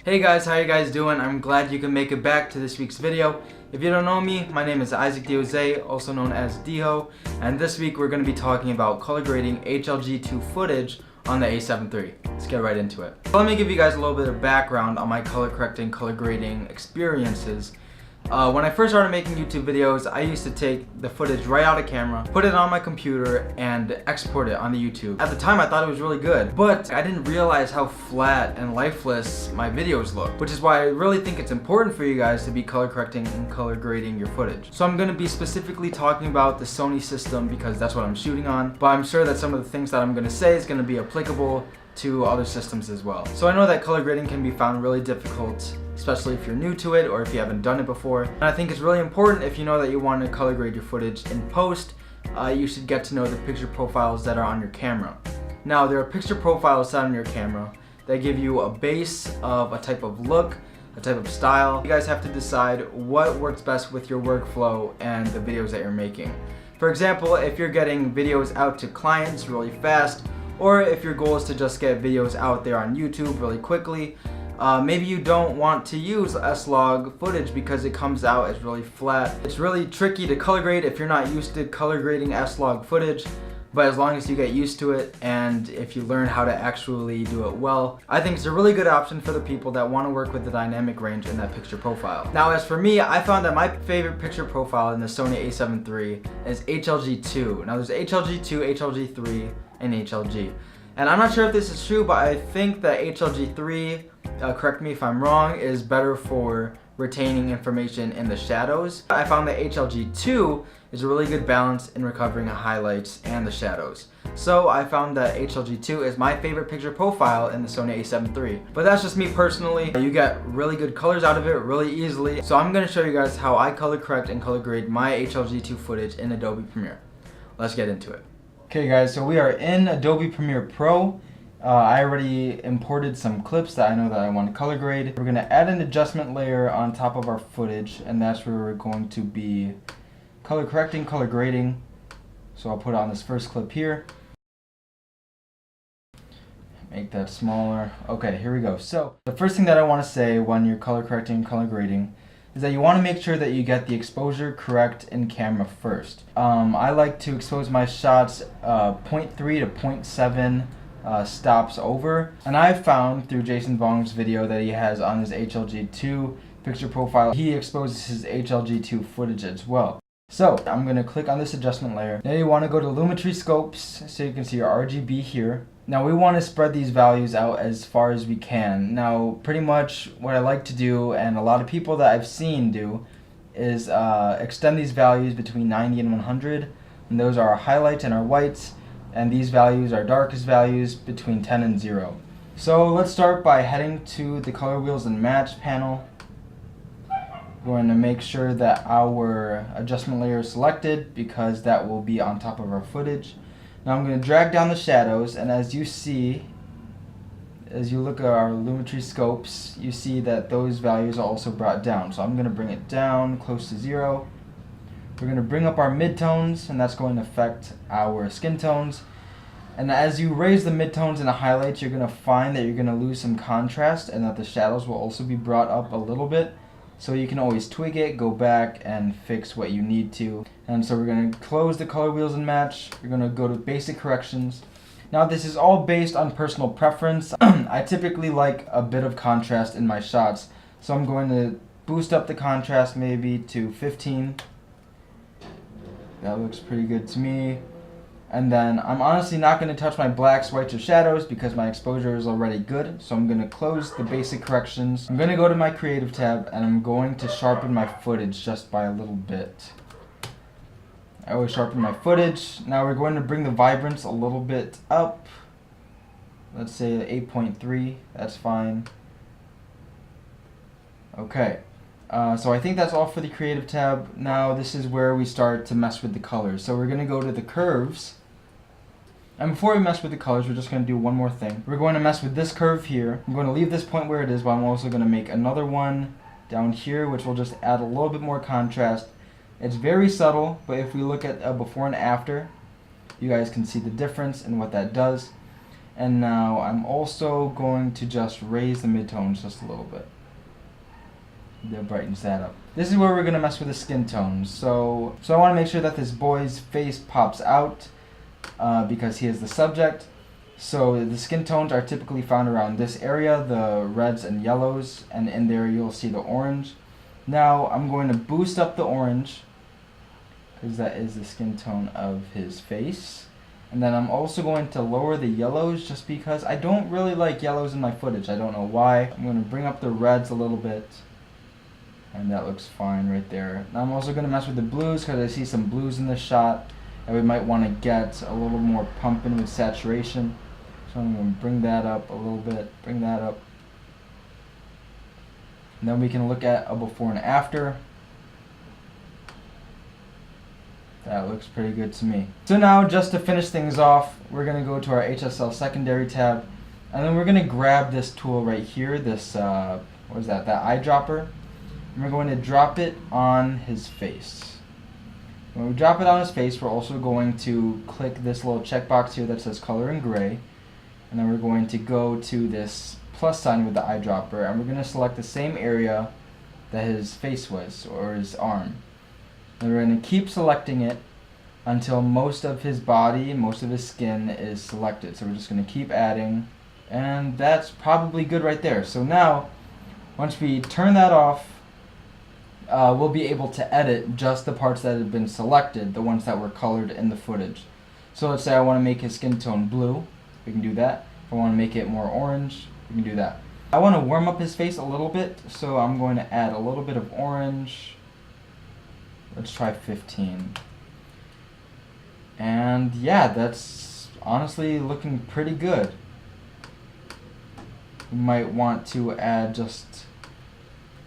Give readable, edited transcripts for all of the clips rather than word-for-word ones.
Hey guys, how you guys doing? I'm glad you can make it back to this week's video. If you don't know me, my name is Isaac Diose, also known as DEHO, and this week we're going to be talking about color grading HLG2 footage on the A7 III. Let's get right into it. So let me give you guys a little bit of background on my color correcting, color grading experiences. When I first started making YouTube videos, I used to take the footage right out of camera, put it on my computer, and export it onto YouTube. At the time, I thought it was really good, but I didn't realize how flat and lifeless my videos look, which is why I really think it's important for you guys to be color correcting and color grading your footage. So I'm going to be specifically talking about the Sony system because that's what I'm shooting on, but I'm sure that some of the things that I'm going to say is going to be applicable to other systems as well. So I know that color grading can be found really difficult, especially if you're new to it or if you haven't done it before. And I think it's really important if you know that you want to color grade your footage in post, you should get to know the picture profiles that are on your camera. Now there are picture profiles set on your camera that give you a base of a type of look, a type of style. You guys have to decide what works best with your workflow and the videos that you're making. For example, if you're getting videos out to clients really fast, or if your goal is to just get videos out there on YouTube really quickly, maybe you don't want to use S-Log footage because it comes out as really flat. It's really tricky to color grade if you're not used to color grading S-Log footage, but as long as you get used to it and if you learn how to actually do it well, I think it's a really good option for the people that want to work with the dynamic range in that picture profile. Now as for me, I found that my favorite picture profile in the Sony A7 III is HLG2. Now there's HLG2, HLG3, and HLG. And I'm not sure if this is true, but I think that HLG3, correct me if I'm wrong, is better for retaining information in the shadows. I found that HLG2 is a really good balance in recovering the highlights and the shadows. So I found that HLG2 is my favorite picture profile in the Sony A7 III. But that's just me personally. You get really good colors out of it really easily. So I'm going to show you guys how I color correct and color grade my HLG2 footage in Adobe Premiere. Let's get into it. Okay guys, so we are in Adobe Premiere Pro. I already imported some clips that I know that I want to color grade. We're going to add an adjustment layer on top of our footage, and that's where we're going to be color correcting, color grading. So I'll put on this first clip here. Make that smaller. Okay, here we go. So the first thing that I want to say when you're color correcting and color grading is that you want to make sure that you get the exposure correct in camera first. I like to expose my shots 0.3 to 0.7 stops over, and I've found through Jason Vong's video that he has on his HLG2 picture profile, he exposes his HLG2 footage as well. So I'm going to click on this adjustment layer. Now you want to go to Lumetri Scopes so you can see your RGB here. Now we want to spread these values out as far as we can. Now pretty much what I like to do, and a lot of people that I've seen do, is extend these values between 90 and 100, and those are our highlights and our whites, and these values are darkest values between 10 and 0. So let's start by heading to the color wheels and match panel. We're going to make sure that our adjustment layer is selected because that will be on top of our footage. Now I'm going to drag down the shadows, and as you see, as you look at our Lumetri scopes, you see that those values are also brought down. So I'm going to bring it down close to 0. We're going to bring up our midtones, and that's going to affect our skin tones. And as you raise the midtones and the highlights, you're going to find that you're going to lose some contrast, and that the shadows will also be brought up a little bit. So you can always tweak it, go back, and fix what you need to. And so we're going to close the color wheels and match. We're going to go to basic corrections. Now this is all based on personal preference. I typically like a bit of contrast in my shots. So I'm going to boost up the contrast maybe to 15. That looks pretty good to me. And then I'm honestly not going to touch my blacks, whites, or shadows because my exposure is already good. So I'm going to close the basic corrections. I'm going to go to my creative tab, and I'm going to sharpen my footage just by a little bit. I always sharpen my footage. Now we're going to bring the vibrance a little bit up. Let's say 8.3, that's fine. Okay. So I think that's all for the creative tab. Now this is where we start to mess with the colors. So we're going to go to the curves. And before we mess with the colors, we're just going to do one more thing. We're going to mess with this curve here. I'm going to leave this point where it is, but I'm also going to make another one down here, which will just add a little bit more contrast. It's very subtle, but if we look at before and after, you guys can see the difference and what that does. And now I'm also going to just raise the midtones just a little bit. That brightens that up. This is where we're gonna mess with the skin tones. So I want to make sure that this boy's face pops out because he is the subject. So the skin tones are typically found around this area, the reds and yellows, and in there you'll see the orange. Now I'm going to boost up the orange because that is the skin tone of his face. And then I'm also going to lower the yellows just because I don't really like yellows in my footage. I don't know why. I'm going to bring up the reds a little bit. And that looks fine right there. Now I'm also going to mess with the blues because I see some blues in this shot. And we might want to get a little more pumping with saturation. So I'm going to bring that up a little bit. Bring that up. And then we can look at a before and after. That looks pretty good to me. So now, just to finish things off, we're going to go to our HSL secondary tab. And then we're going to grab this tool right here, this, what is that eyedropper. And we're going to drop it on his face. When we drop it on his face, we're also going to click this little checkbox here that says color in gray. And then we're going to go to this plus sign with the eyedropper, and we're going to select the same area that his face was, or his arm. And we're going to keep selecting it until most of his body, most of his skin is selected. So we're just going to keep adding, and that's probably good right there. So now, once we turn that off, we'll be able to edit just the parts that have been selected, the ones that were colored in the footage. So let's say I want to make his skin tone blue. We can do that. If I want to make it more orange, we can do that. I want to warm up his face a little bit, so I'm going to add a little bit of orange. Let's try 15. And yeah, that's honestly looking pretty good. We might want to add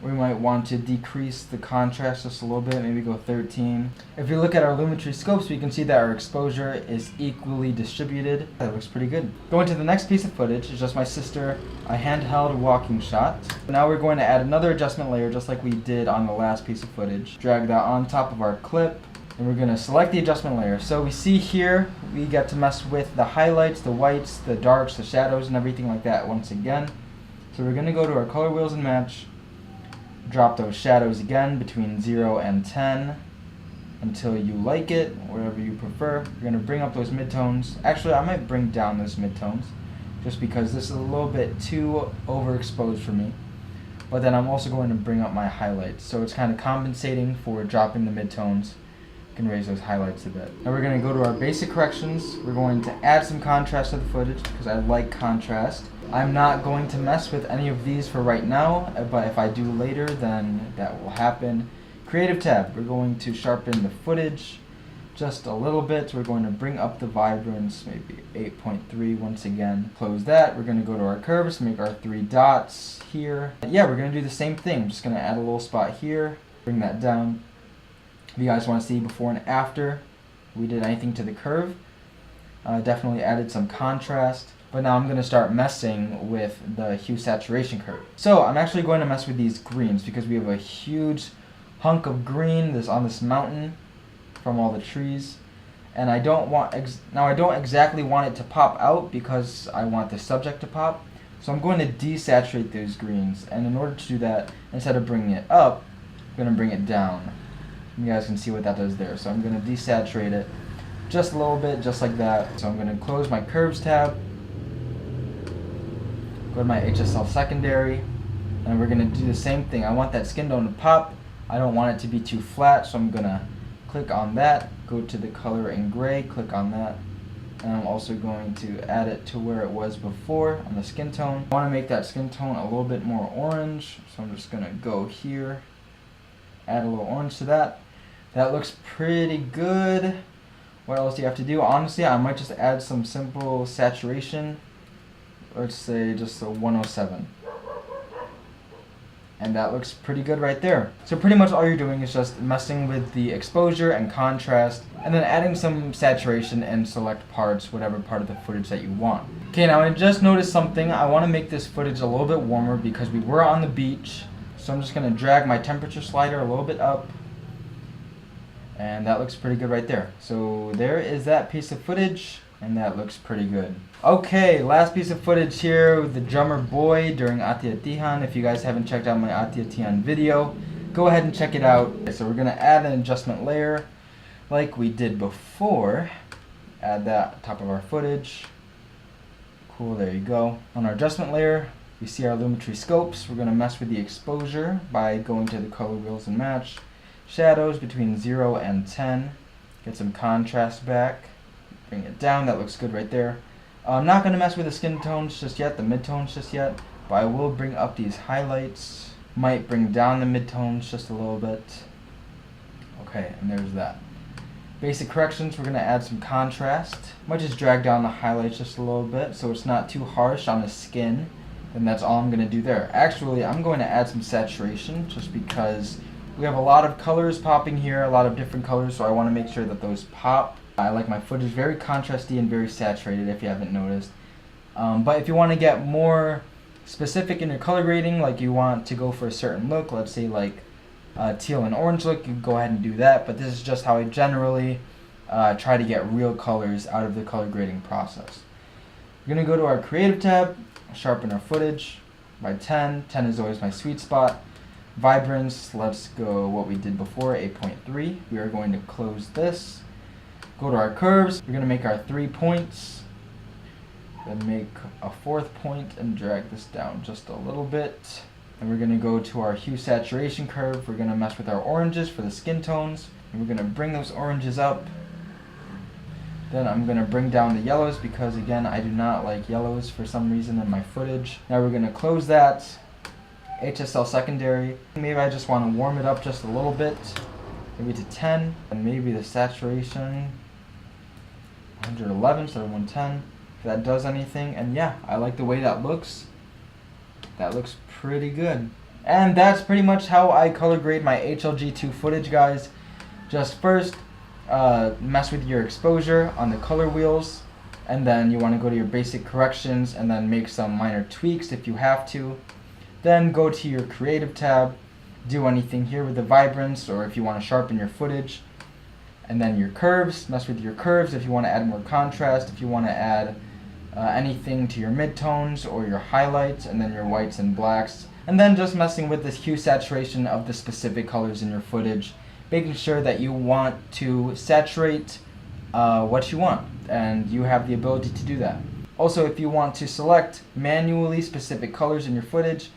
we might want to decrease the contrast just a little bit, maybe go 13. If you look at our Lumetri scopes, we can see that our exposure is equally distributed. That looks pretty good. Going to the next piece of footage is just my sister, a handheld walking shot. Now we're going to add another adjustment layer just like we did on the last piece of footage. Drag that on top of our clip, and we're going to select the adjustment layer. So we see here, we get to mess with the highlights, the whites, the darks, the shadows, and everything like that once again. So we're going to go to our color wheels and match. Drop those shadows again between 0 and 10 until you like it, whatever you prefer. You're going to bring up those midtones. Actually, I might bring down those midtones just because this is a little bit too overexposed for me. But then I'm also going to bring up my highlights. So it's kind of compensating for dropping the midtones. You can raise those highlights a bit. Now we're going to go to our basic corrections. We're going to add some contrast to the footage because I like contrast. I'm not going to mess with any of these for right now, but if I do later, then that will happen. Creative tab, we're going to sharpen the footage just a little bit. We're going to bring up the vibrance, maybe 8.3 once again. Close that. We're going to go to our curves, make our 3 dots here. Yeah, we're going to do the same thing. I'm just going to add a little spot here, bring that down. If you guys want to see before and after we did anything to the curve, definitely added some contrast. But now I'm going to start messing with the hue saturation curve. So I'm actually going to mess with these greens because we have a huge hunk of green on this mountain from all the trees. And I don't want, now I don't exactly want it to pop out because I want the subject to pop. So I'm going to desaturate those greens. And in order to do that, instead of bringing it up, I'm going to bring it down. You guys can see what that does there. So I'm going to desaturate it just a little bit, just like that. So I'm going to close my curves tab. Go to my HSL secondary, and we're going to do the same thing. I want that skin tone to pop. I don't want it to be too flat, so I'm going to click on that, go to the color in gray, click on that, and I'm also going to add it to where it was before on the skin tone. I want to make that skin tone a little bit more orange, so I'm just going to go here, add a little orange to that. That looks pretty good. What else do you have to do? Honestly, I might just add some simple saturation. Let's say just a 107. And that looks pretty good right there. So pretty much all you're doing is just messing with the exposure and contrast, and then adding some saturation and select parts, whatever part of the footage that you want. Okay, now I just noticed something. I want to make this footage a little bit warmer because we were on the beach. So I'm just going to drag my temperature slider a little bit up. And that looks pretty good right there. So there is that piece of footage. and that looks pretty good. Okay, last piece of footage here with the drummer boy during Ati-Atihan. If you guys haven't checked out my Ati-Atihan video, go ahead and check it out. Okay, so we're gonna add an adjustment layer like we did before. Add that on top of our footage. Cool, there you go. On our adjustment layer, we see our Lumetri scopes. We're gonna mess with the exposure by going to the color wheels and match. Shadows between 0 and 10. Get some contrast back. Bring it down, that looks good right there. I'm not going to mess with the skin tones just yet, the midtones just yet, but I will bring up these highlights. Might bring down the midtones just a little bit. Okay, and there's that. Basic corrections, we're going to add some contrast. Might just drag down the highlights just a little bit so it's not too harsh on the skin. And that's all I'm going to do there. Actually, I'm going to add some saturation just because we have a lot of colors popping here, a lot of different colors, so I want to make sure that those pop. I like my footage very contrasty and very saturated, if you haven't noticed. But if you want to get more specific in your color grading, like you want to go for a certain look, let's say like teal and orange look, you can go ahead and do that. But this is just how I generally try to get real colors out of the color grading process. We're going to go to our creative tab, sharpen our footage by 10. 10 is always my sweet spot. Vibrance, let's go what we did before, 8.3. We are going to close this. Go to our curves. We're going to make our 3 points. Then make a 4th point and drag this down just a little bit. And we're going to go to our hue saturation curve. We're going to mess with our oranges for the skin tones. And we're going to bring those oranges up. Then I'm going to bring down the yellows because, again, I do not like yellows for some reason in my footage. Now we're going to close that. HSL secondary. Maybe I just want to warm it up just a little bit. Maybe to 10. And maybe the saturation 111 instead of 110, if that does anything. And yeah, I like the way that looks. That looks pretty good. And that's pretty much how I color grade my HLG2 footage, guys. Just first, mess with your exposure on the color wheels, and then you want to go to your basic corrections and then make some minor tweaks if you have to. Then go to your creative tab, do anything here with the vibrance, or if you want to sharpen your footage. And then your curves, mess with your curves if you want to add more contrast, if you want to add anything to your midtones or your highlights, and then your whites and blacks. And then just messing with this hue saturation of the specific colors in your footage, making sure that you want to saturate what you want, and you have the ability to do that. Also, if you want to select manually specific colors in your footage,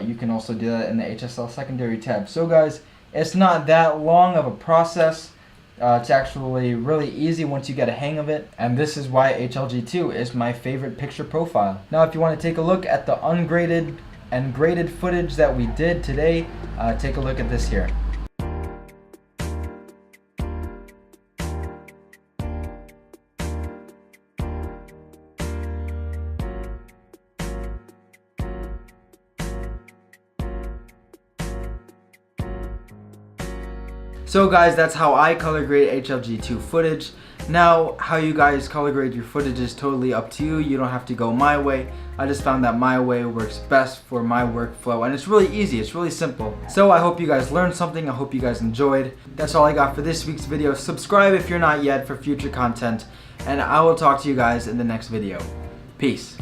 you can also do that in the HSL secondary tab. So guys, it's not that long of a process. It's actually really easy once you get a hang of it, and this is why HLG2 is my favorite picture profile. Now if you want to take a look at the ungraded and graded footage that we did today, take a look at this here. So guys, that's how I color grade HLG2 footage. Now, how you guys color grade your footage is totally up to you. You don't have to go my way. I just found that my way works best for my workflow, and it's really easy, it's really simple. So I hope you guys learned something, I hope you guys enjoyed. That's all I got for this week's video. Subscribe if you're not yet for future content, and I will talk to you guys in the next video. Peace.